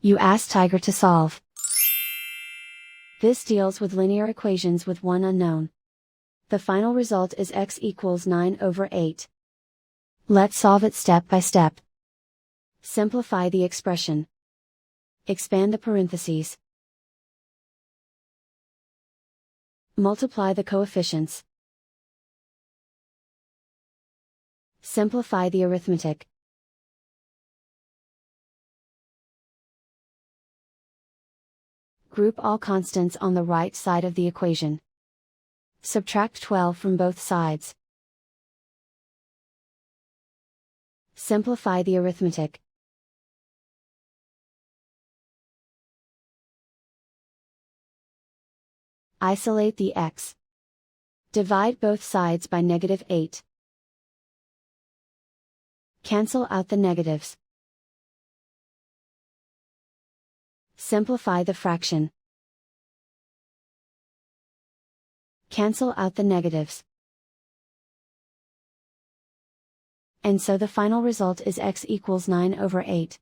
You ask Tiger to solve. This deals with linear equations with one unknown. The final result is x equals 9/8. Let's solve it step by step. Simplify the expression. Expand the parentheses. Multiply the coefficients. Simplify the arithmetic. Group all constants on the right side of the equation. Subtract 12 from both sides. Simplify the arithmetic. Isolate the x. Divide both sides by -8. Cancel out the negatives. Simplify the fraction. Cancel out the negatives. And so the final result is x equals 9/8.